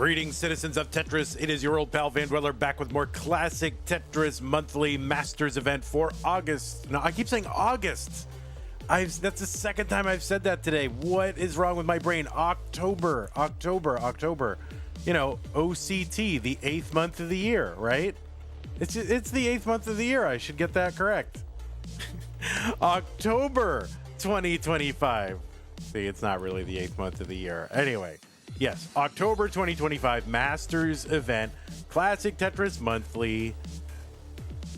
Greetings, citizens of Tetris. It is your old pal vandweller back with more classic Tetris Monthly Masters event for August. No, I keep saying August. That's the second time I've said that today. What is wrong with my brain? October. You know, OCT, the 8th month of the year, right? It's the 8th month of the year. I should get that correct. October 2025. See, it's not really the 8th month of the year. Anyway. Yes, October 2025 Masters event, Classic Tetris Monthly.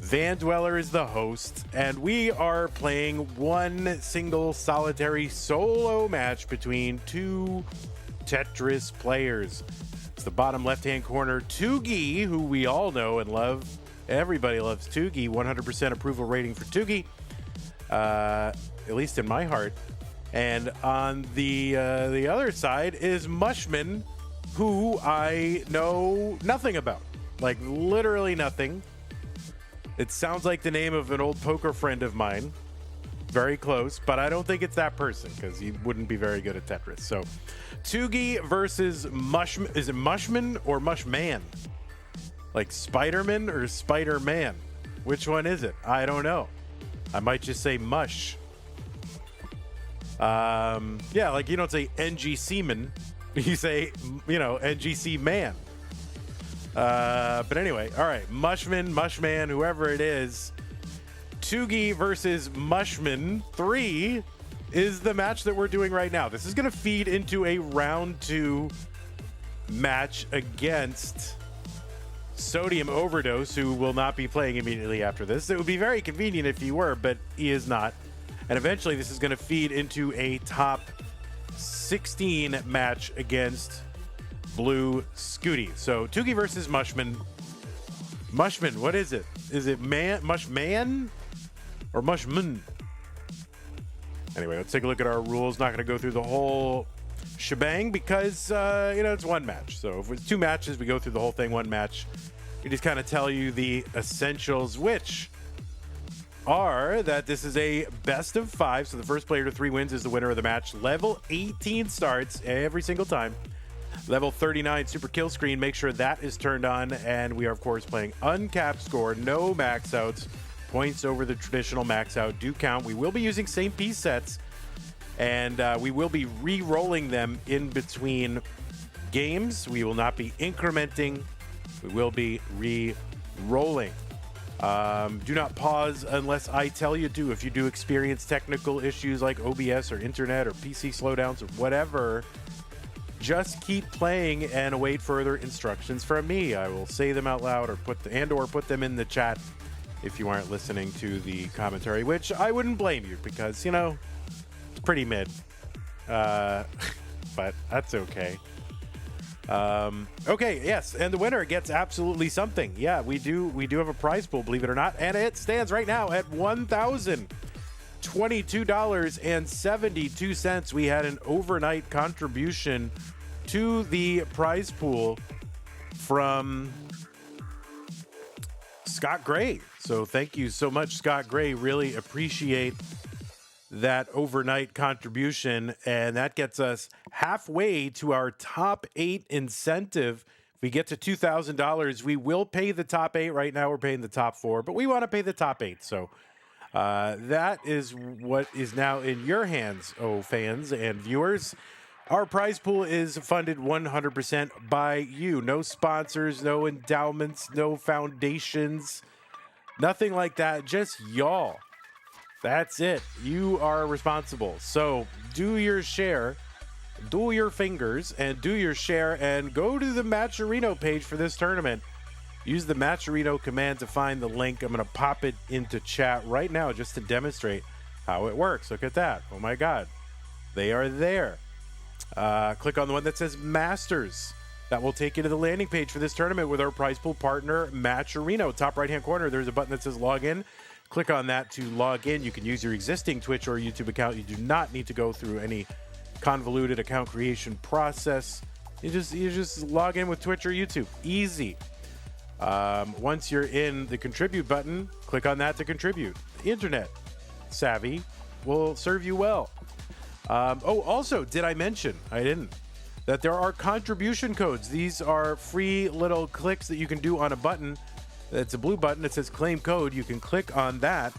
Vandweller is the host, and we are playing one single solitary solo match between two Tetris players. It's the bottom left-hand corner, Tugi, who we all know and love. Everybody loves Tugi. 100% approval rating for Tugi, at least in my heart. And on the other side is Mushman, who I know nothing about. Like, literally nothing. It sounds like the name of an old poker friend of mine. Very close, but I don't think it's that person because he wouldn't be very good at Tetris. So, Tugi versus Mushman. Is it Mushman or Mushman? Like Spider-Man or Spider-Man? Which one is it? I don't know. I might just say Mush. Yeah, like you don't say NGC man, you say, you know, NGC man. But anyway, all right, Mushman, whoever it is, Tugi versus Mushman 3 is the match that we're doing right now. This is going to feed into a round 2 match against Sodium Overdose, who will not be playing immediately after this. It would be very convenient if he were, but he is not. And eventually this is going to feed into a top 16 match against Blue Scooty. So Tugi versus Mushman. Mushman, what is it? Is it Mushman or Mushman? Anyway, let's take a look at our rules. Not going to go through the whole shebang because, it's one match. So if it's 2 matches, we go through the whole thing, one match. We just kind of tell you the essentials, which are that this is a best of 5, so the first player to 3 wins is the winner of the match. Level 18 starts every single time. Level 39 super kill screen, make sure that is turned on, and we are of course playing uncapped score, no max outs. Points over the traditional max out do count. We will be using same piece sets, and we will be re-rolling them in between games. We will not be incrementing, we will be re-rolling. Do not pause unless I tell you to. If you do experience technical issues like OBS or internet or PC slowdowns or whatever, just keep playing and await further instructions from me. I will say them out loud or put them in the chat if you aren't listening to the commentary, which I wouldn't blame you because, it's pretty mid. But that's okay. Okay, yes, and the winner gets absolutely something. Yeah, we do have a prize pool, believe it or not, and it stands right now at $1,022.72. We had an overnight contribution to the prize pool from Scott Gray. So thank you so much, Scott Gray. Really appreciate that overnight contribution, and that gets us halfway to our top 8 incentive. If we get to $2,000, we will pay the top 8. Right now we're paying the top 4, but we want to pay the top 8. So that is what is now in your hands, fans and viewers. Our prize pool is funded 100% by you. No sponsors, no endowments, no foundations, nothing like that. Just y'all. That's it. You are responsible. So do your share, do your fingers, and do your share, and go to the Matcherino page for this tournament. Use the Matcherino command to find the link. I'm going to pop it into chat right now just to demonstrate how it works. Look at that. Oh my God. They are there. Click on the one that says Masters. That will take you to the landing page for this tournament with our prize pool partner, Matcherino. Top right-hand corner, there's a button that says Log In. Click on that to log in. You can use your existing Twitch or YouTube account. You do not need to go through any convoluted account creation process. You just log in with Twitch or YouTube. Easy. Once you're in the contribute button, click on that to contribute. The internet savvy will serve you well. Also, did I mention? I didn't. that there are contribution codes. These are free little clicks that you can do on a button. It's a blue button that says claim code. You can click on that,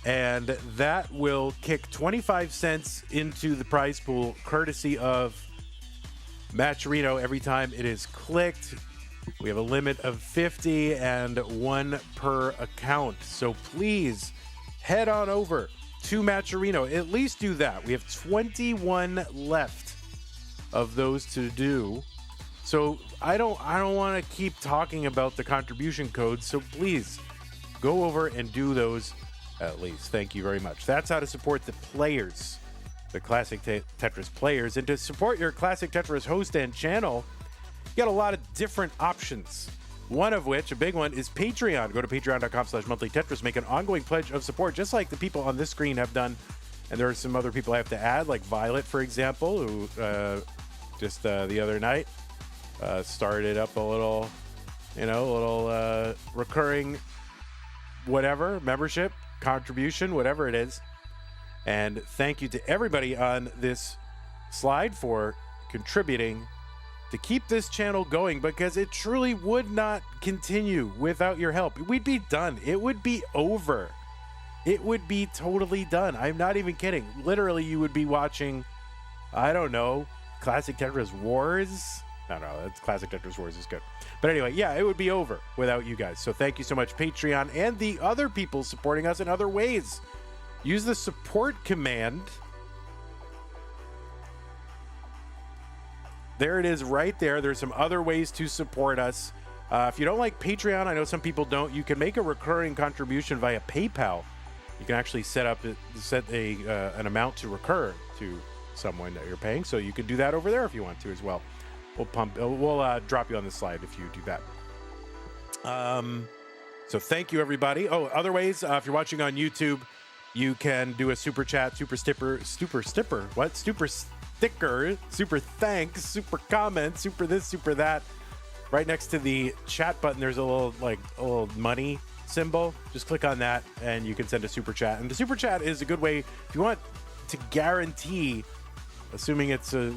and that will kick 25 cents into the prize pool, courtesy of Matcherino. Every time it is clicked, we have a limit of 50 and one per account. So please head on over to Matcherino. At least do that. We have 21 left of those to do. So I don't want to keep talking about the contribution codes. So please go over and do those at least. Thank you very much. That's how to support the players, the Classic Tetris players. And to support your Classic Tetris host and channel, you got a lot of different options. One of which, a big one, is Patreon. Go to patreon.com/monthlytetris. Make an ongoing pledge of support, just like the people on this screen have done. And there are some other people I have to add, like Violet, for example, who just the other night started up a little, recurring whatever, membership, contribution, whatever it is. And thank you to everybody on this slide for contributing to keep this channel going, because it truly would not continue without your help. We'd be done. It would be over. It would be totally done. I'm not even kidding. Literally, you would be watching, I don't know, Classic Tetris Wars. No, that's Classic Tetris Wars is good. But anyway, yeah, it would be over without you guys. So thank you so much, Patreon, and the other people supporting us in other ways. Use the support command. There it is right there. There's some other ways to support us. If you don't like Patreon, I know some people don't, you can make a recurring contribution via PayPal. You can actually set an amount to recur to someone that you're paying. So you can do that over there if you want to as well. We'll drop you on the slide if you do that. So thank you, everybody. Oh, other ways, if you're watching on YouTube, you can do a super chat, super sticker, super thanks, super comment, super this, super that. Right next to the chat button, there's a little money symbol. Just click on that and you can send a super chat. And the super chat is a good way if you want to guarantee, assuming it's a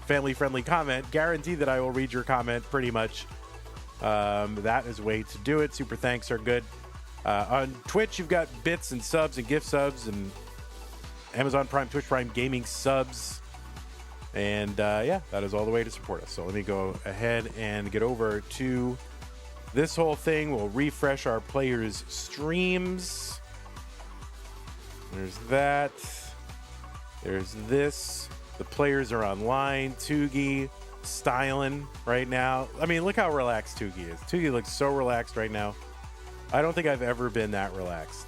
family-friendly comment, guarantee that I will read your comment pretty much. That is a way to do it. Super thanks are good. On Twitch, you've got bits and subs and gift subs and Amazon Prime, Twitch Prime gaming subs. And yeah, that is all the way to support us. So let me go ahead and get over to this whole thing. We'll refresh our players' streams. There's that. There's this. The players are online. Tugi styling right now. I mean, look how relaxed Tugi is. Tugi looks so relaxed right now. I don't think I've ever been that relaxed.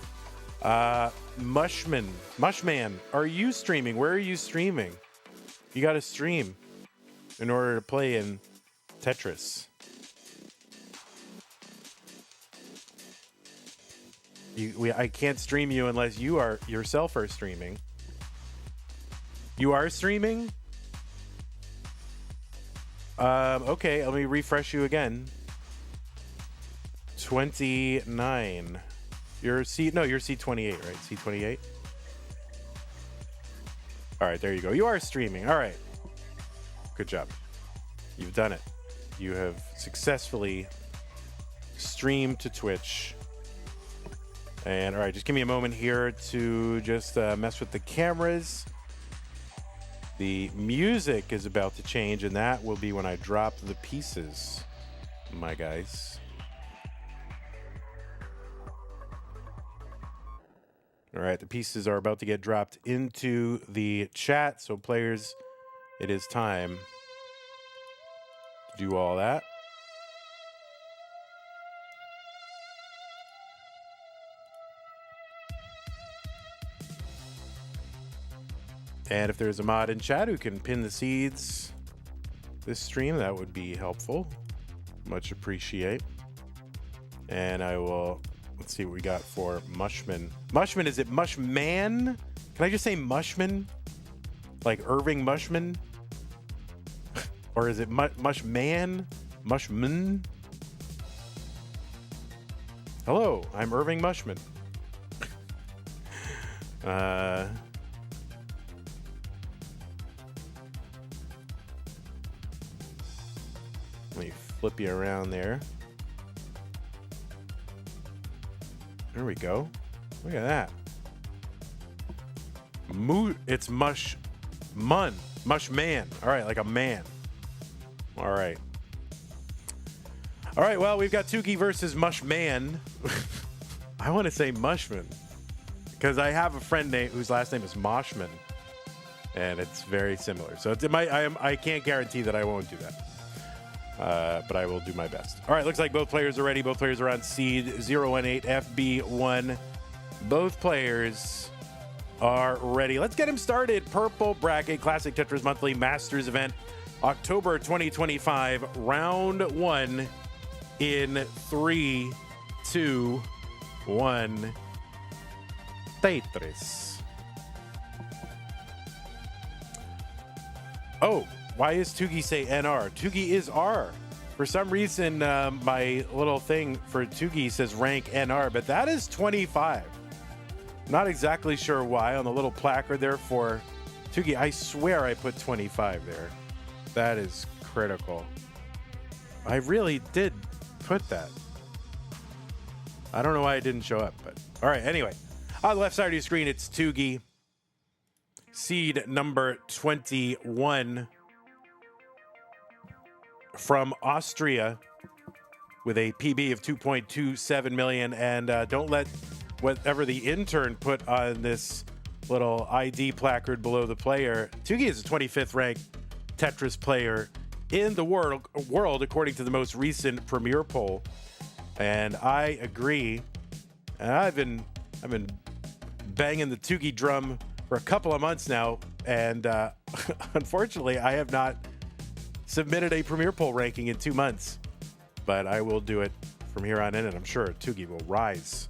Mushman, are you streaming? Where are you streaming? You got to stream in order to play in Tetris. I can't stream you unless you are yourself are streaming. You are streaming? Okay, let me refresh you again. 29. You're C28, right? C28? All right, there you go. You are streaming. All right. Good job. You've done it. You have successfully streamed to Twitch. And all right, just give me a moment here to just mess with the cameras. The music is about to change, and that will be when I drop the pieces, my guys. All right, the pieces are about to get dropped into the chat. So players, it is time to do all that. And if there's a mod in chat who can pin the seeds this stream, that would be helpful. Much appreciate. And I will, let's see what we got for Mushman. Mushman, is it Mushman? Can I just say Mushman? Like Irving Mushman? Or is it Mushman? Mushman? Hello, I'm Irving Mushman. flip you around there. There we go. Look at that. It's Mushman. All right, like a man. All right. All right, well, we've got Tugi versus Mushman. I want to say Mushman because I have a friend whose last name is Mushman, and it's very similar. So I can't guarantee that I won't do that, but I will do my best. All right, looks like both players are ready. Both players are on seed 018 FB1. Both players are ready. Let's get him started. Purple bracket, Classic Tetris Monthly Masters event, October 2025, round 1 in 3, 2, 1. Tetris. Oh, why is Tugi say NR? Tugi is R. For some reason, my little thing for Tugi says rank NR, but that is 25. Not exactly sure why on the little placard there for Tugi. I swear I put 25 there. That is critical. I really did put that. I don't know why it didn't show up, but all right. Anyway, on the left side of your screen, it's Tugi, seed number 21 from Austria with a PB of 2.27 million. And don't let whatever the intern put on this little ID placard below the player. Tugi is a 25th ranked Tetris player in the world according to the most recent Premier poll. And I agree. And I've been banging the Tugi drum for a couple of months now, and unfortunately, I have not submitted a Premier poll ranking in 2 months. But I will do it from here on in, and I'm sure Tugi will rise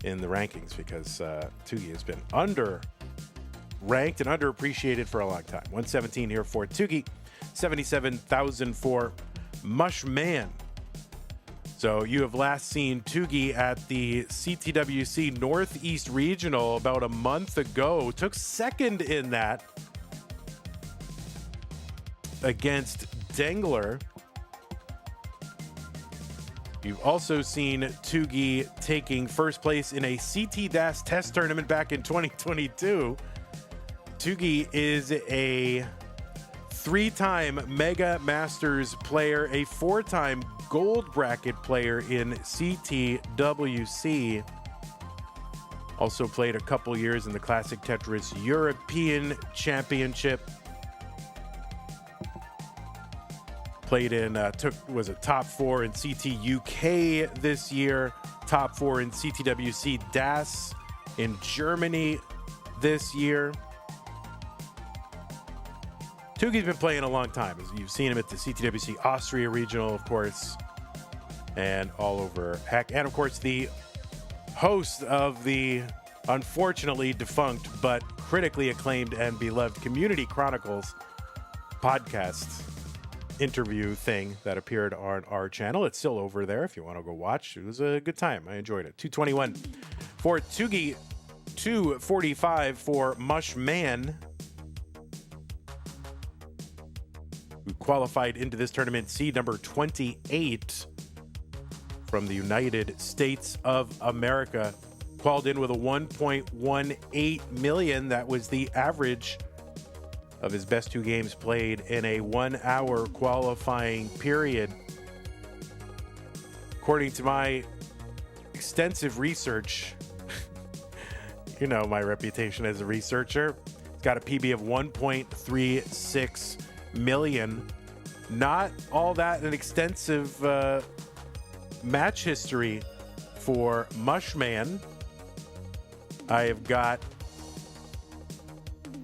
in the rankings because Tugi has been under-ranked and underappreciated for a long time. 117 here for Tugi, 77,000 for Mushman. So you have last seen Tugi at the CTWC Northeast Regional about a month ago. Took second in that against Dengler. You've also seen Tugi taking first place in a CT DAS test tournament back in 2022. Tugi is a 3-time Mega Masters player, a 4-time gold bracket player in CTWC. Also played a couple years in the Classic Tetris European Championship. Played in, was a top 4 in CT UK this year, top 4 in CTWC DAS in Germany this year. Tugi's been playing a long time. You've seen him at the CTWC Austria Regional, of course, and all over heck. And, of course, the host of the unfortunately defunct but critically acclaimed and beloved Community Chronicles podcast interview thing that appeared on our channel. It's still over there if you want to go watch. It was a good time. I enjoyed it. 221 for Tugi, 245 for Mushman, who qualified into this tournament, seed number 28 from the United States of America. Called in with a 1.18 million. That was the average of his best 2 games played in a 1-hour qualifying period. According to my extensive research, you know my reputation as a researcher, it's got a PB of 1.36 million. Not all that an extensive match history for Mushman. I have got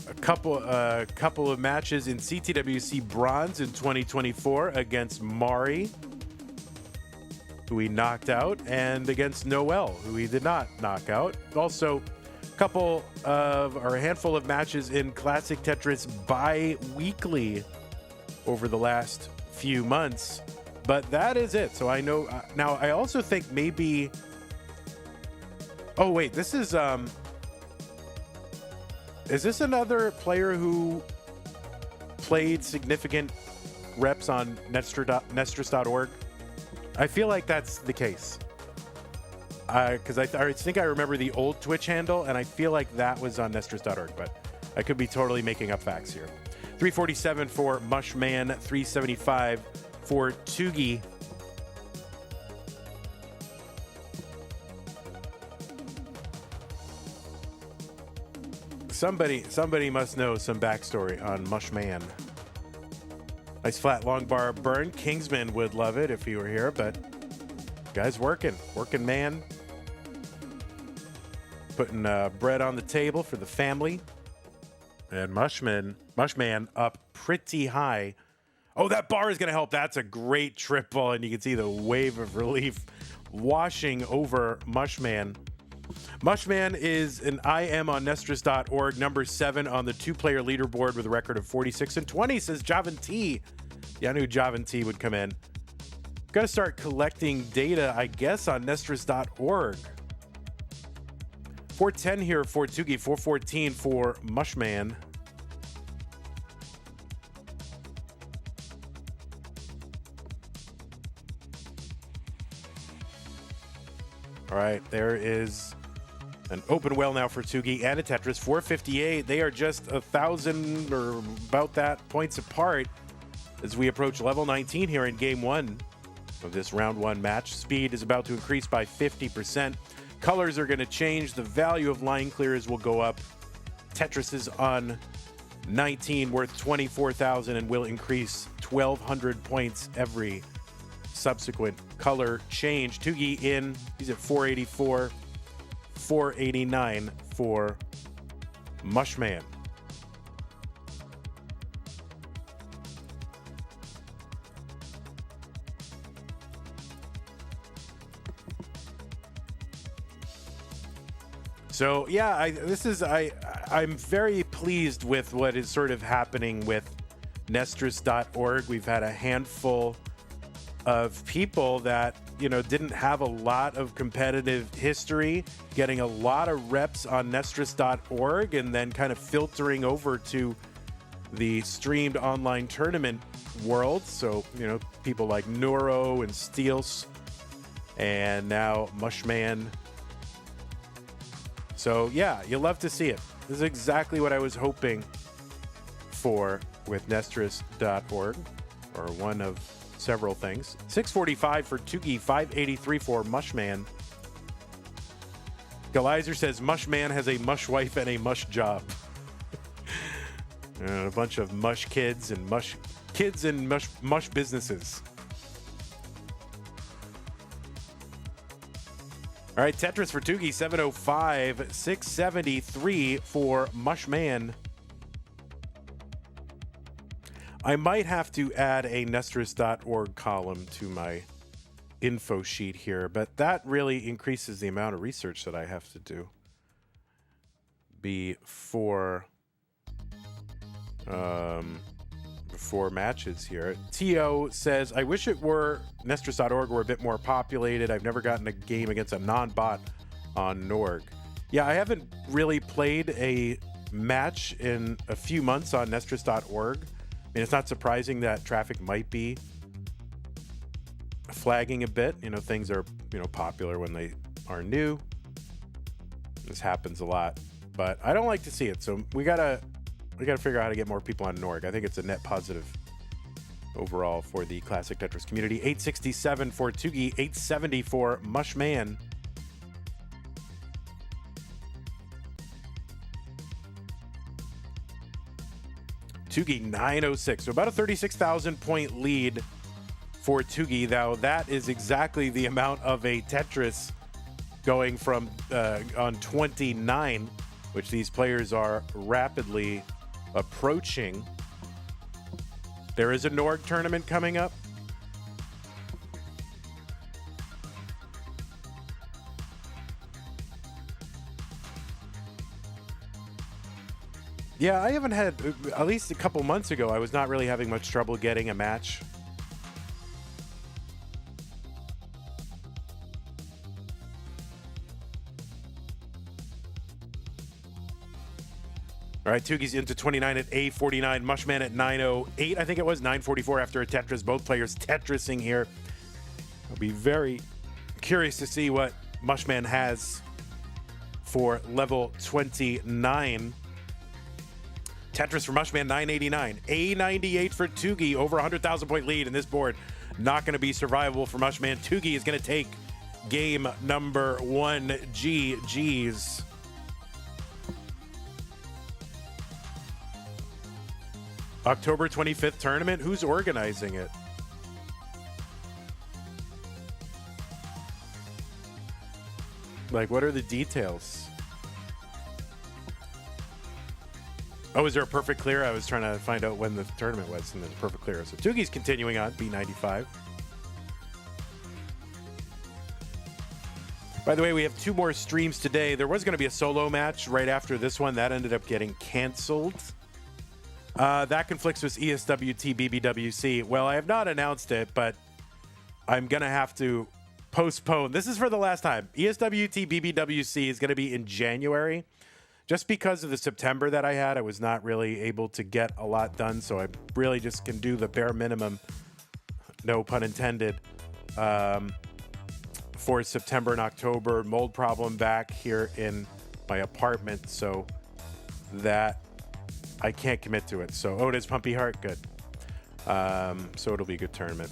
a couple of matches in CTWC Bronze in 2024 against Mari, who he knocked out, and against Noel, who he did not knock out. Also, a handful of matches in Classic Tetris bi-weekly over the last few months. But that is it. So I know now. I also think maybe. Oh wait, this is this another player who played significant reps on Nestris.org? I feel like that's the case. Because I think I remember the old Twitch handle, and I feel like that was on Nestris.org, but I could be totally making up facts here. 347 for Mushman, 375 for Tugi. Somebody must know some backstory on Mushman. Nice flat long bar burn. Kingsman would love it if he were here, but guy's working man. Putting bread on the table for the family. And Mushman up pretty high. Oh, that bar is going to help. That's a great triple, and you can see the wave of relief washing over Mushman. Mushman is an IM on Nestris.org, number 7 on the 2-player leaderboard with a record of 46 and 20, says Javan T. Yeah, I knew Javan T would come in. Got to start collecting data, I guess, on Nestris.org. 410 here for Tugi, 414 for Mushman. All right, there is an open well now for Tugi and a Tetris. 458. They are just 1,000 or about that points apart as we approach level 19 here in game 1 of this round 1 match. Speed is about to increase by 50%. Colors are going to change. The value of line clears will go up. Tetris is on 19, worth 24,000, and will increase 1,200 points every subsequent color change. Tugi in. He's at 484. 489 for Mushman. So yeah, I'm very pleased with what is sort of happening with Nestris.org. We've had a handful of people that, you know, didn't have a lot of competitive history, getting a lot of reps on Nestris.org, and then kind of filtering over to the streamed online tournament world. So, you know, people like Neuro and Steels, and now Mushman. So yeah, you love to see it. This is exactly what I was hoping for with Nestris.org, or one of several things. 645 for Tugi, 583 for Mushman. Galizer says Mushman has a mush wife and a mush job. And a bunch of mush kids and mush businesses. All right, Tetris for Tugi, 705, 673 for Mushman. I might have to add a Nestris.org column to my info sheet here, but that really increases the amount of research that I have to do before matches here. Tio says, I wish it were Nestris.org were a bit more populated. I've never gotten a game against a non-bot on Norg. Yeah, I haven't really played a match in a few months on Nestris.org. I mean, it's not surprising that traffic might be flagging a bit. You know, things are, you know, popular when they are new. This happens a lot, but I don't like to see it. So we gotta figure out how to get more people on Norg. I think it's a net positive overall for the classic Tetris community. 867 for Tugi, 870 for Mushman. Tugi 906, so about a 36,000 point lead for Tugi. Now that is exactly the amount of a Tetris going from on 29, which these players are rapidly approaching. There is a Norg tournament coming up. Yeah, I haven't had, at least a couple months ago, I was not really having much trouble getting a match. All right, Tugi's into 29 at 849. Mushman at 908. I think it was 944 after a Tetris. Both players Tetrising here. It'll Be very curious to see what Mushman has for level 29. Tetris for Mushman, 989. A98 for Tugi, over 100,000 point lead in this board. Not going to be survivable for Mushman. Tugi is going to take game number 1. GG's. October 25th tournament. Who's organizing it? Like, what are the details? Oh, is there a perfect clear? I was trying to find out when the tournament was, and there's a perfect clear. So Tugi's continuing on, B95. By the way, we have 2 more streams today. There was going to be a solo match right after this one. That ended up getting canceled. That conflicts with ESWT BBWC. Well, I have not announced it, but I'm going to have to postpone. This is for the last time. ESWT BBWC is going to be in January. Just because of the September that I had, I was not really able to get a lot done, so I really just can do the bare minimum, no pun intended, for September and October. Mold problem back here in my apartment, so that I can't commit to it. So, it is Pumpy Heart, good. So it'll be a good tournament.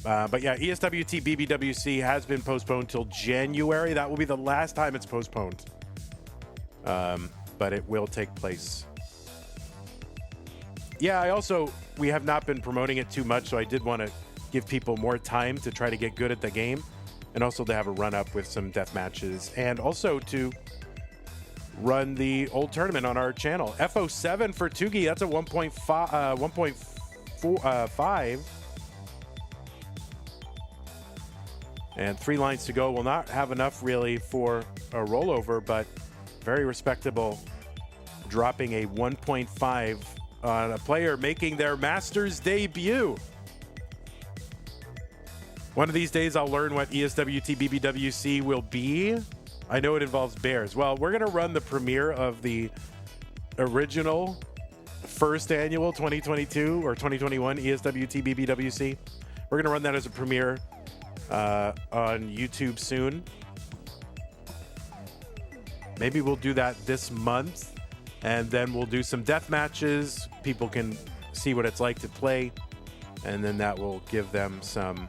But yeah, ESWT BBWC has been postponed till January. That will be the last time it's postponed. But it will take place. Yeah, we have not been promoting it too much, so I did want to give people more time to try to get good at the game, and also to have a run up with some death matches, and also to run the old tournament on our channel. FO7 for Tugi, that's a 1.5. And 3 lines to go. Will not have enough really for a rollover, but very respectable, dropping a 1.5 on a player making their Masters debut. One of these days, I'll learn what ESWT BBWC will be. I know it involves bears. Well, we're going to run the premiere of the original first annual 2022 or 2021 ESWT BBWC. We're going to run that as a premiere on YouTube soon. Maybe we'll do that this month, and then we'll do some death matches. People can see what it's like to play, and then that will give them some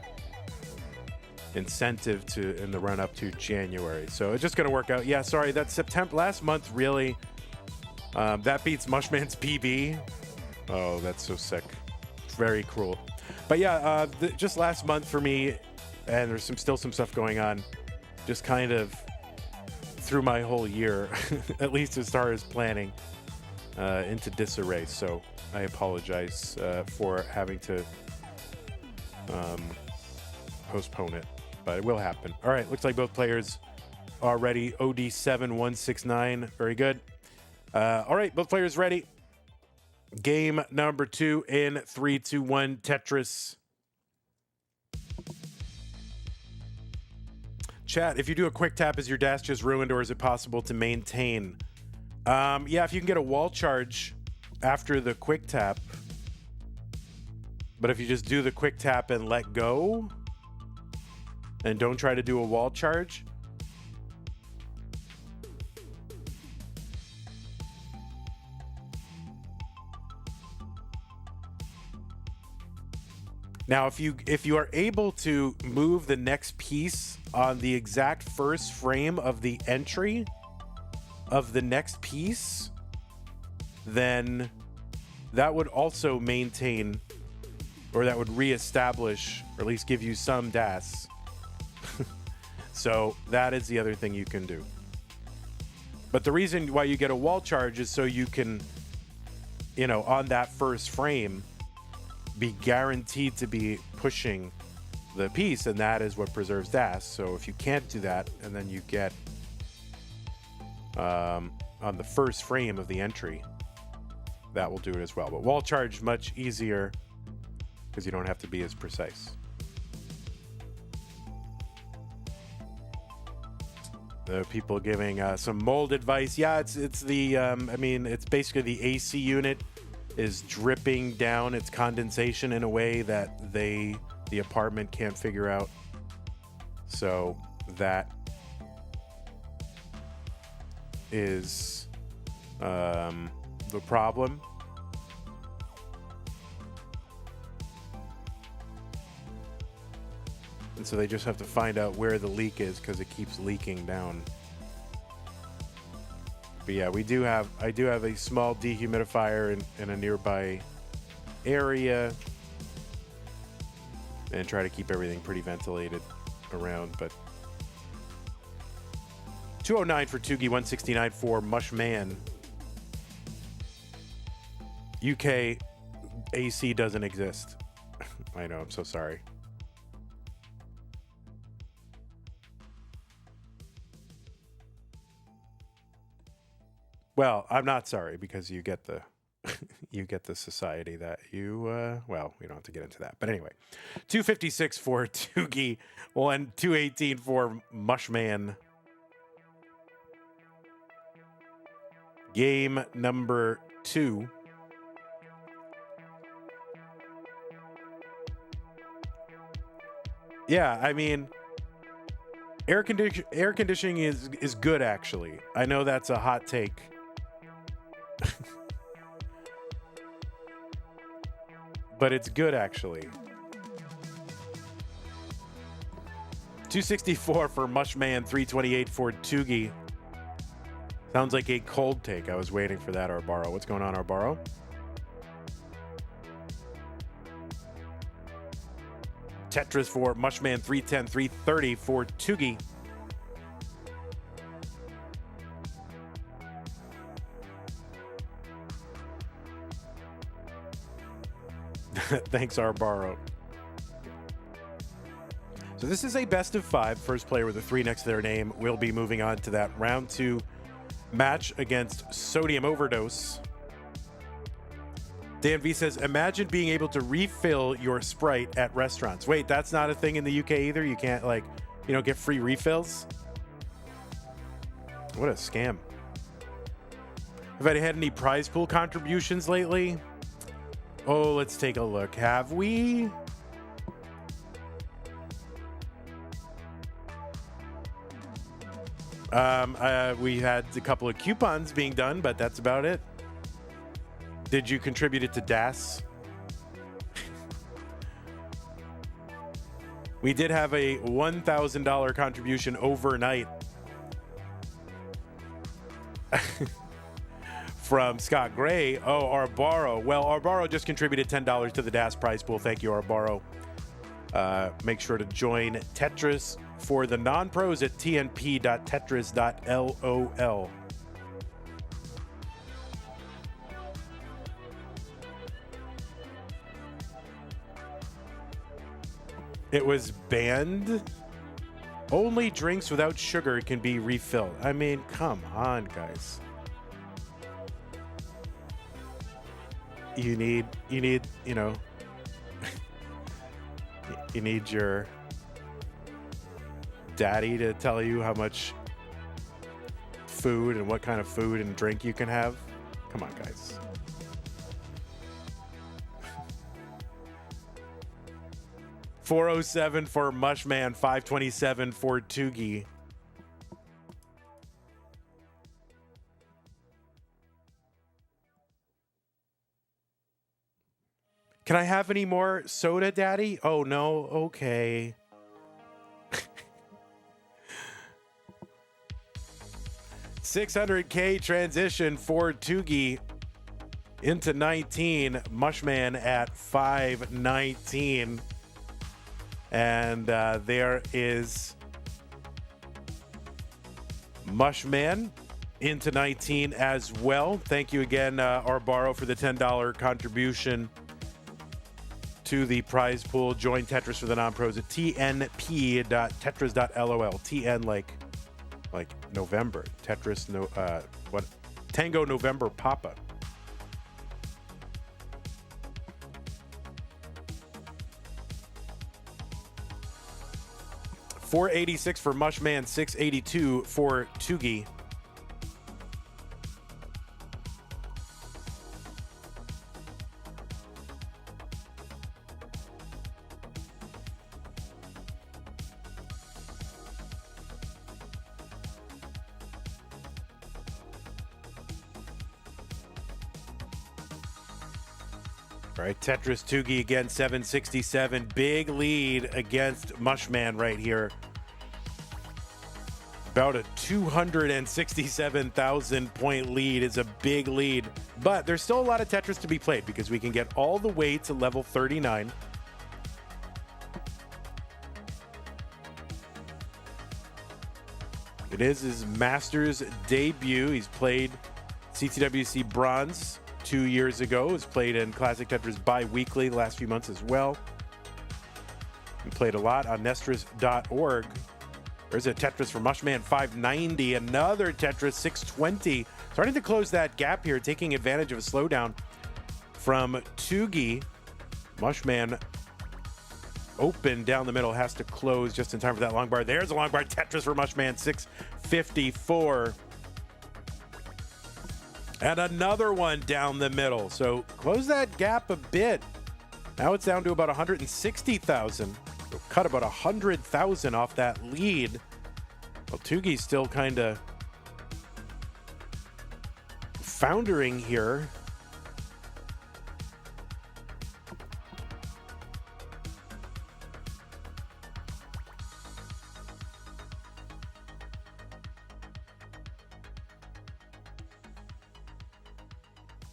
incentive in the run up to January. So it's just going to work out. Yeah, sorry, that's September. Last month, really, that beats Mushman's PB. Oh, that's so sick. Very cruel. But yeah, just last month for me, and there's still some stuff going on, just kind of through my whole year, at least as far as planning, into disarray. So I apologize for having to postpone it, but it will happen. All right, looks like both players are ready. OD7169, very good. All right, both players ready. Game number 2 in 3, 2, 1, Tetris. Chat, if you do a quick tap, is your dash just ruined, or is it possible to maintain? Yeah, if you can get a wall charge after the quick tap, but if you just do the quick tap and let go and don't try to do a wall charge, now, if you are able to move the next piece on the exact first frame of the entry of the next piece, then that would also maintain, or that would reestablish, or at least give you some DAS. So that is the other thing you can do. But the reason why you get a wall charge is so you can, on that first frame, be guaranteed to be pushing the piece, and that is what preserves DAS. So if you can't do that, and then you get on the first frame of the entry, that will do it as well. But wall charge, much easier because you don't have to be as precise. The people giving some mold advice. Yeah, it's the it's basically the AC unit is dripping down its condensation in a way that the apartment can't figure out So that is the problem. And so they just have to find out where the leak is because it keeps leaking down. But yeah, I do have a small dehumidifier in a nearby area and try to keep everything pretty ventilated around. But 209 for Tugi, 169 for Mushman. UK AC doesn't exist. I know, I'm so sorry. Well, I'm not sorry because you get the you get the society that you well, we don't have to get into that. But anyway, 256 for Tugi, 218 for Mushman. Game number 2. Yeah, I mean, air conditioning is good actually. I know that's a hot take. But it's good actually. 264 for Mushman, 328 for Tugi. Sounds like a cold take. I was waiting for that, Arbaro. What's going on, Arbaro? Tetris for Mushman, 310, 330 for Tugi. Thanks, Arbaro. So this is a best of 5. First player with a 3 next to their name will be moving on to that round 2 match against Sodium Overdose. Dan V says, imagine being able to refill your Sprite at restaurants. Wait, that's not a thing in the UK either? You can't, like, you don't get free refills? What a scam. Have I had any prize pool contributions lately? Oh, let's take a look. Have we? We had a couple of coupons being done, but that's about it. Did you contribute it to DAS? We did have a $1,000 contribution overnight from Scott Gray. Oh, Arbaro. Well, Arbaro just contributed $10 to the DAS prize pool. Thank you, Arbaro. Make sure to join Tetris for the non-pros at tnp.tetris.lol. It was banned. Only drinks without sugar can be refilled. I mean, come on, guys. You need, you know, you need your daddy to tell you how much food and what kind of food and drink you can have. Come on, guys. $407 for Mushman, $527 for Tugi. Can I have any more soda, Daddy? Oh, no? Okay. $600K transition for Tugi into 19. Mushman at 519. And there is Mushman into 19 as well. Thank you again, Arbaro, for the $10 contribution to the prize pool. Join Tetris for the non-pros at tnp.tetris.lol. TN like November. Tetris, what? Tango November Papa. $486 for Mushman, $682 for Tugi. All right, Tetris Tugi again, 767. Big lead against Mushman right here. About a 267,000 point lead is a big lead. But there's still a lot of Tetris to be played because we can get all the way to level 39. It is his Masters debut. He's played CTWC Bronze 2 years ago. He's played in Classic Tetris bi-weekly the last few months as well. He played a lot on Nestris.org. There's a Tetris for Mushman 590. Another Tetris 620. Starting to close that gap here, taking advantage of a slowdown from Tugi. Mushman open down the middle, has to close just in time for that long bar. There's a long bar Tetris for Mushman 654. And another one down the middle. So close that gap a bit. Now it's down to about 160,000. So cut about 100,000 off that lead. Well, Tugi's still kind of foundering here.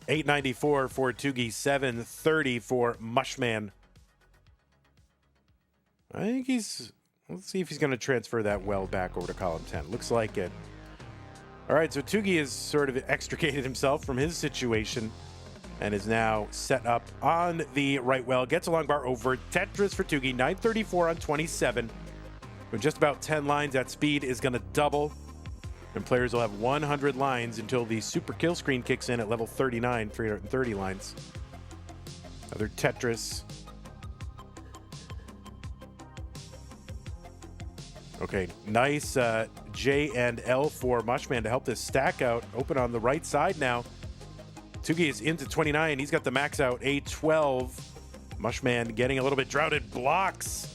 $894 for Tugi, $730 for Mushman. I think he's... Let's see if he's going to transfer that well back over to column 10. Looks like it. All right, so Tugi has sort of extricated himself from his situation and is now set up on the right well. Gets a long bar over Tetris for Tugi, 934 on 27. With just about 10 lines, that speed is going to double. And players will have 100 lines until the super kill screen kicks in at level 39, 330 lines. Another Tetris. Okay, nice J and L for Mushman to help this stack out. Open on the right side now. Tugi is into 29. He's got the max out, A12. Mushman getting a little bit droughted. Blocks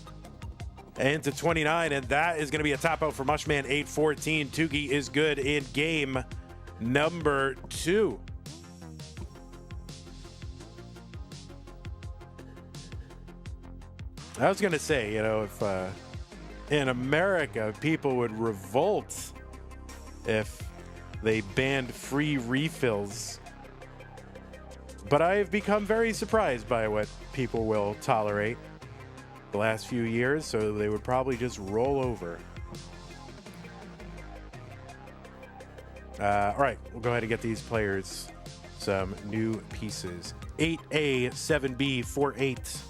into 29, and that is going to be a top out for Mushman, 814. Tugi is good in game number 2. I was going to say, you know, if in America people would revolt if they banned free refills. But I've become very surprised by what people will tolerate the last few years, so they would probably just roll over. All right, we'll go ahead and get these players some new pieces. 8A, 7B, 4-8.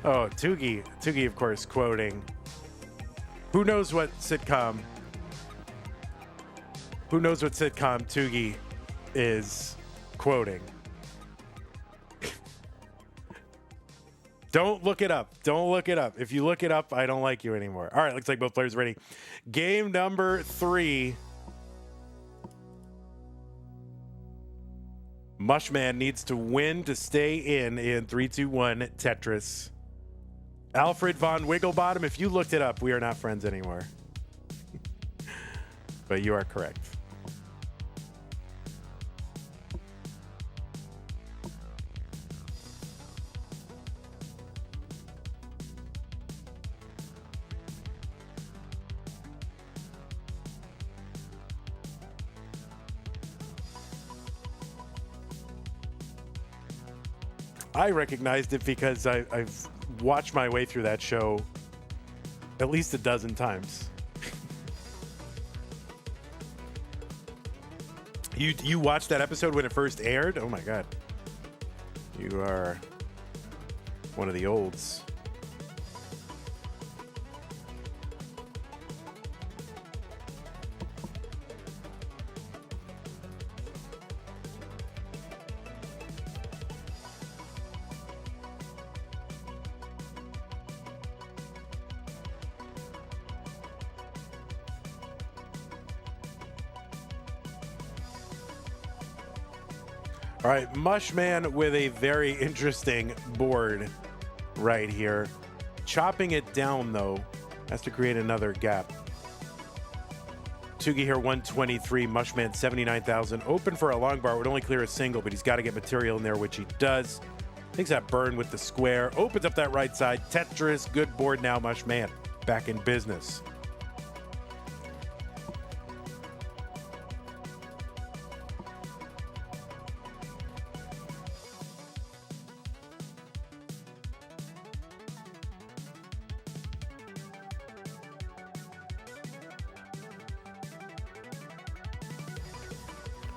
Oh, Tugi, of course, quoting. Who knows what sitcom Tugi is quoting? Don't look it up. Don't look it up. If you look it up, I don't like you anymore. All right, looks like both players are ready. Game number 3. Mushman needs to win to stay in 3-2-1 Tetris. Alfred von Wigglebottom, if you looked it up, we are not friends anymore. But you are correct. I recognized it because I've watched my way through that show at least a dozen times. You watched that episode when it first aired? Oh my god. You are one of the olds. All right, Mushman with a very interesting board right here. Chopping it down, though, has to create another gap. Tugi here, 123. Mushman, 79,000. Open for a long bar. Would only clear a single, but he's got to get material in there, which he does. Takes that burn with the square. Opens up that right side. Tetris, good board now. Mushman, back in business.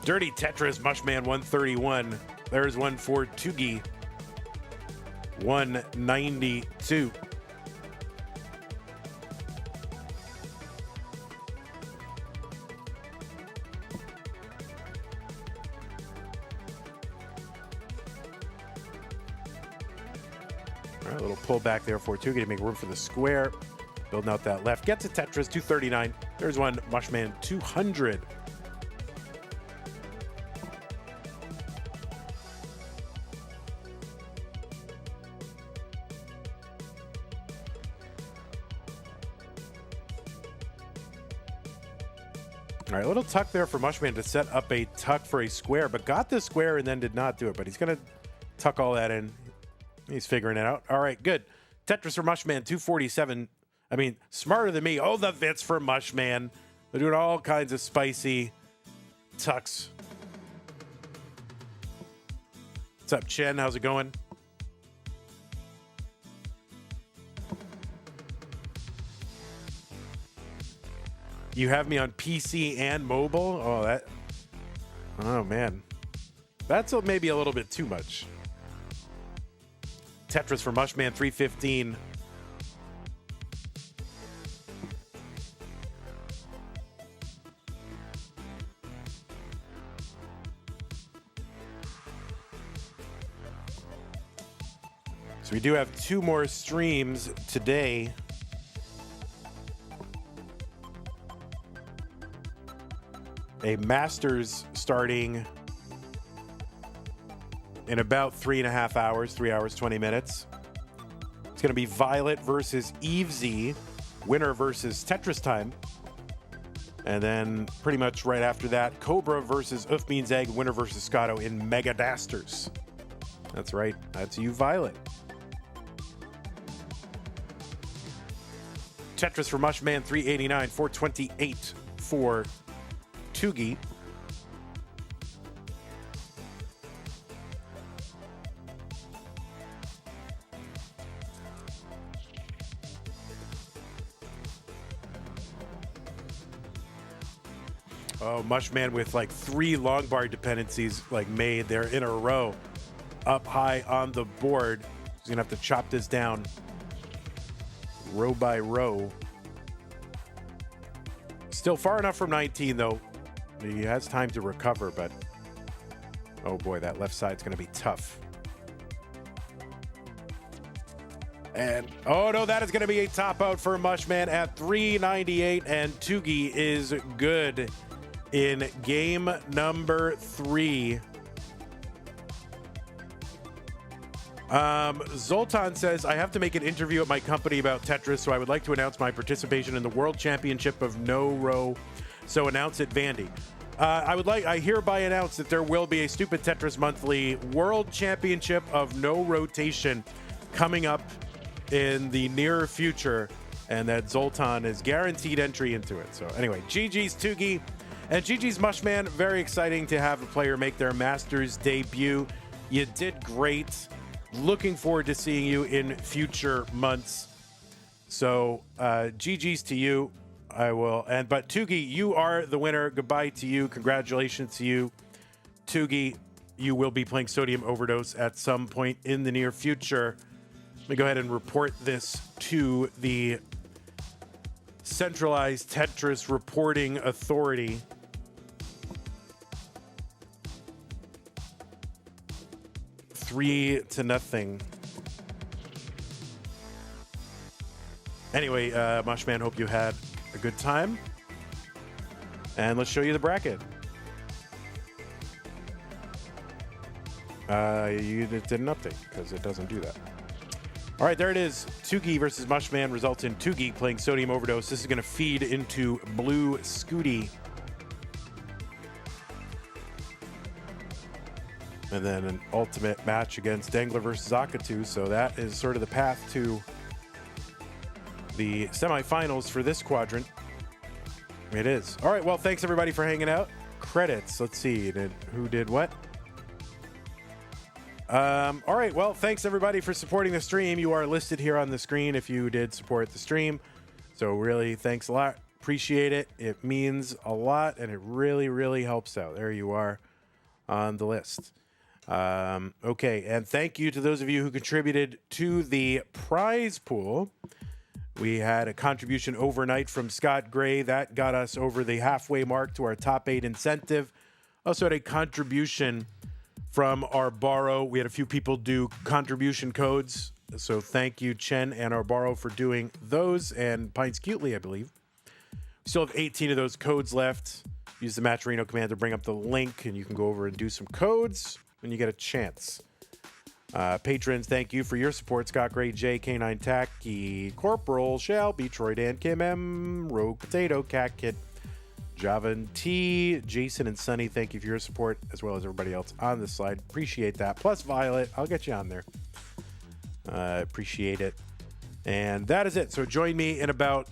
Dirty Tetris, Mushman 131. There's one for Tugi, 192. All right, a little pull back there for Tugi to make room for the square. Building out that left. Gets a Tetris, 239. There's one, Mushman 200. All right, a little tuck there for Mushman to set up a tuck for a square, but got the square and then did not do it. But he's going to tuck all that in. He's figuring it out. All right, good. Tetris for Mushman, 247. I mean, smarter than me. Oh, the Vits for Mushman. They're doing all kinds of spicy tucks. What's up, Chen? How's it going? You have me on PC and mobile? Oh, man. That's maybe a little bit too much. Tetris for Mushman, 315. So we do have 2 more streams today. A Masters starting in about 3.5 hours, 3 hours, 20 minutes. It's going to be Violet versus Evesy, winner versus Tetris Time. And then pretty much right after that, Cobra versus Means Egg, winner versus Scotto in Mega Dasters. That's right. That's you, Violet. Tetris for Mushman, 389, 428 for Tugi. Oh, Mushman with like 3 long bar dependencies like made there in a row up high on the board. He's gonna have to chop this down row by row. Still far enough from 19 though. He has time to recover, but oh boy, that left side's going to be tough. And oh no, that is going to be a top out for Mushman at 398, and Tugi is good in game number 3. Zoltan says, I have to make an interview at my company about Tetris, so I would like to announce my participation in the World Championship of No Row. So announce it, Vandy. I hereby announce that there will be a Stupid Tetris Monthly World Championship of No Rotation coming up in the near future, and that Zoltan is guaranteed entry into it. So anyway, GG's Tugi and GG's Mushman. Very exciting to have a player make their Masters debut. You did great. Looking forward to seeing you in future months. So GG's to you. But Tugi, you are the winner. Goodbye to you. Congratulations to you. Tugi, you will be playing Sodium Overdose at some point in the near future. Let me go ahead and report this to the Centralized Tetris Reporting Authority. Three to nothing. Anyway, Mushman, hope you had a good time. And let's show you the bracket. It didn't update because it doesn't do that. All right, there it is. Tugi versus Mushman results in Tugi playing Sodium Overdose. This is going to feed into Blue Scooty. And then an ultimate match against Dangler versus Akatu. So that is sort of the path to the semifinals for this quadrant. It is. All right, well, thanks everybody for hanging out. Credits. Let's see. Who did what? All right, well, thanks everybody for supporting the stream. You are listed here on the screen if you did support the stream. So really, thanks a lot. Appreciate it. It means a lot, and it really, really helps out. There you are on the list. Okay, and thank you to those of you who contributed to the prize pool. We had a contribution overnight from Scott Gray. That got us over the halfway mark to our top 8 incentive. Also had a contribution from our borrow. We had a few people do contribution codes. So thank you, Chen and our borrow, for doing those, and Pines Cutely, I believe. We still have 18 of those codes left. Use the Matcherino command to bring up the link, and you can go over and do some codes when you get a chance. Patrons, thank you for your support. Scott Gray, J, K9 Tacky, Corporal, Shelby, Troy Dan, Kim M, Rogue Potato, Cat Kid, Javan T, Jason, and Sunny, thank you for your support, as well as everybody else on this slide. Appreciate that. Plus Violet, I'll get you on there. Appreciate it. And that is it. So join me in about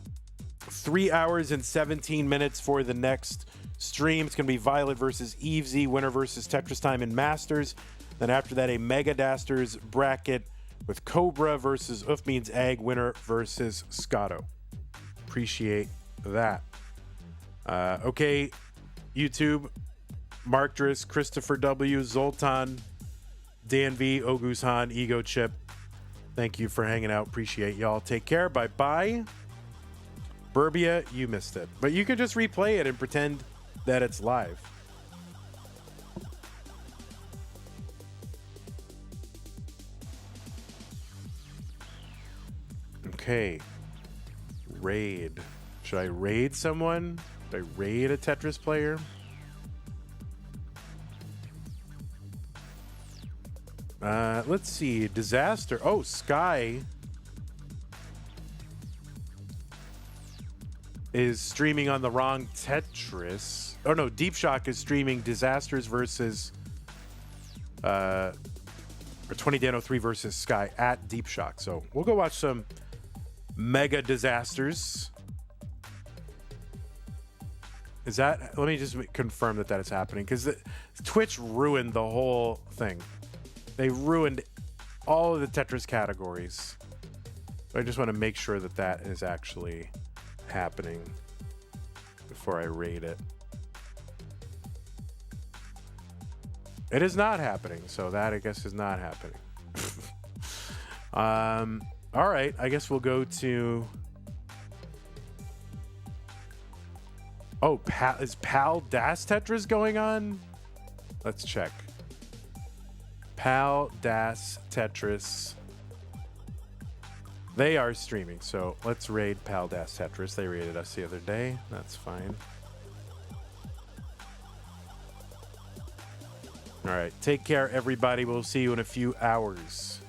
3 hours and 17 minutes for the next stream. It's going to be Violet versus Evesy, winner versus Tetris Time and Masters. Then after that, a Mega Dasters bracket with Cobra versus Uf Means Egg, winner versus Scotto. Appreciate that. Okay, YouTube, Mark Driss, Christopher W, Zoltan, Dan V, Ogus Han, Ego Chip. Thank you for hanging out. Appreciate y'all. Take care. Bye-bye. Burbia, you missed it. But you could just replay it and pretend that it's live. Okay. Raid. Should I raid someone? Should I raid a Tetris player? Let's see. Disaster. Oh, Sky is streaming on the wrong Tetris. Oh no, Deep Shock is streaming Disasters versus or 20Dan03 versus Sky at Deep Shock. So we'll go watch some Mega Disasters. Is that, let me just confirm that that is happening, because Twitch ruined the whole thing. They ruined all of the Tetris categories. So I just want to make sure that that is actually happening before I rate it. It is not happening, so that I guess is not happening. All right, I guess we'll go to. Oh, is Pal Das Tetris going on? Let's check. Pal Das Tetris. They are streaming, so let's raid Pal Das Tetris. They raided us the other day. That's fine. All right, take care, everybody. We'll see you in a few hours.